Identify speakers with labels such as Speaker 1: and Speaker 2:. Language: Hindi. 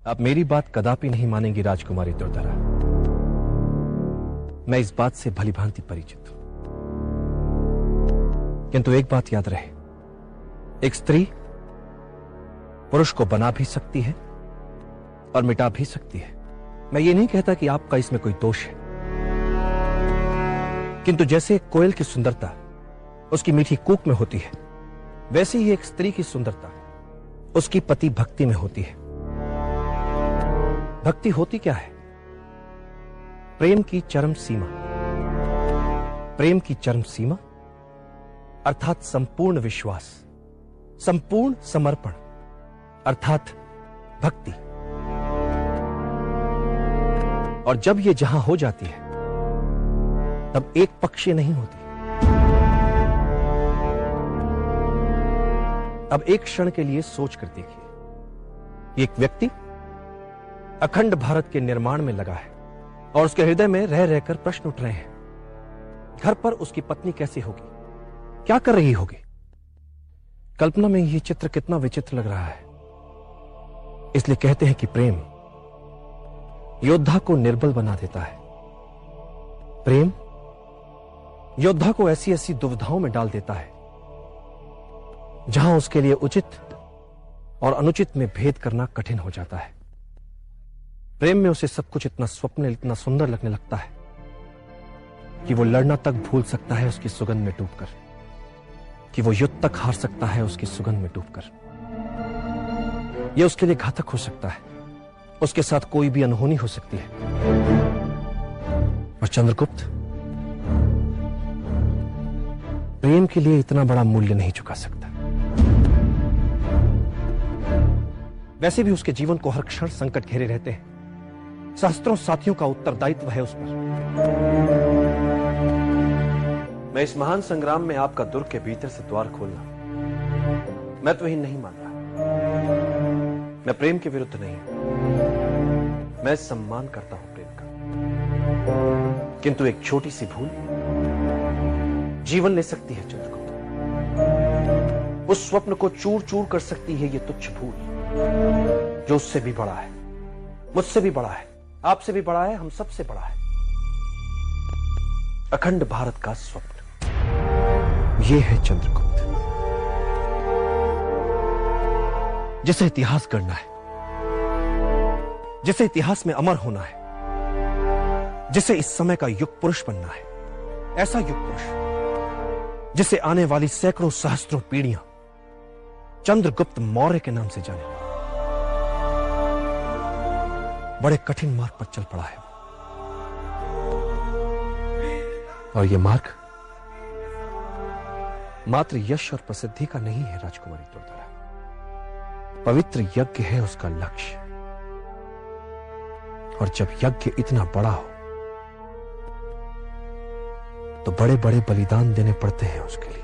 Speaker 1: आप मेरी बात कदापि नहीं मानेंगी राजकुमारी दुर्धरा। मैं इस बात से भली भांति परिचित हूं, किंतु एक बात याद रहे, एक स्त्री पुरुष को बना भी सकती है और मिटा भी सकती है। मैं ये नहीं कहता कि आपका इसमें कोई दोष है, किंतु जैसे एक कोयल की सुंदरता उसकी मीठी कूक में होती है, वैसे ही एक स्त्री की सुंदरता उसकी पति भक्ति में होती है। भक्ति होती क्या है? प्रेम की चरम सीमा। प्रेम की चरम सीमा अर्थात संपूर्ण विश्वास, संपूर्ण समर्पण अर्थात भक्ति। और जब ये जहां हो जाती है तब एक पक्षीय नहीं होती। अब एक क्षण के लिए सोच कर देखिए, एक व्यक्ति अखंड भारत के निर्माण में लगा है और उसके हृदय में रह रहकर प्रश्न उठ रहे हैं, घर पर उसकी पत्नी कैसी होगी, क्या कर रही होगी। कल्पना में यह चित्र कितना विचित्र लग रहा है। इसलिए कहते हैं कि प्रेम योद्धा को निर्बल बना देता है। प्रेम योद्धा को ऐसी ऐसी दुविधाओं में डाल देता है जहां उसके लिए उचित और अनुचित में भेद करना कठिन हो जाता है। प्रेम में उसे सब कुछ इतना स्वप्न, इतना सुंदर लगने लगता है कि वो लड़ना तक भूल सकता है उसकी सुगंध में डूबकर, कि वो युद्ध तक हार सकता है उसकी सुगंध में डूबकर। यह उसके लिए घातक हो सकता है, उसके साथ कोई भी अनहोनी हो सकती है। और चंद्रगुप्त प्रेम के लिए इतना बड़ा मूल्य नहीं चुका सकता। वैसे भी उसके जीवन को हर क्षण संकट घेरे रहते हैं, सहस्त्रों साथियों का उत्तरदायित्व है उस पर। मैं इस महान संग्राम में आपका दुर्ग के भीतर से द्वार खोलना महत्वहीन नहीं मान रहा। मैं प्रेम के विरुद्ध नहीं हूं, मैं सम्मान करता हूं प्रेम का, किंतु एक छोटी सी भूल जीवन ले सकती है चंद्रगुप्त। उस स्वप्न को चूर चूर कर सकती है ये तुच्छ भूल, जो उससे भी बड़ा है, मुझसे भी बड़ा है, आपसे भी बड़ा है, हम सबसे बड़ा है। अखंड भारत का स्वप्न ये है चंद्रगुप्त, जिसे इतिहास गढ़ना है, जिसे इतिहास में अमर होना है, जिसे इस समय का युग पुरुष बनना है। ऐसा युग पुरुष जिसे आने वाली सैकड़ों सहस्त्रों पीढ़ियां चंद्रगुप्त मौर्य के नाम से जाने। बड़े कठिन मार्ग पर चल पड़ा है और यह मार्ग मात्र यश और प्रसिद्धि का नहीं है राजकुमारी दुर्धरा। पवित्र यज्ञ है उसका लक्ष्य, और जब यज्ञ इतना बड़ा हो तो बड़े बड़े बलिदान देने पड़ते हैं उसके लिए।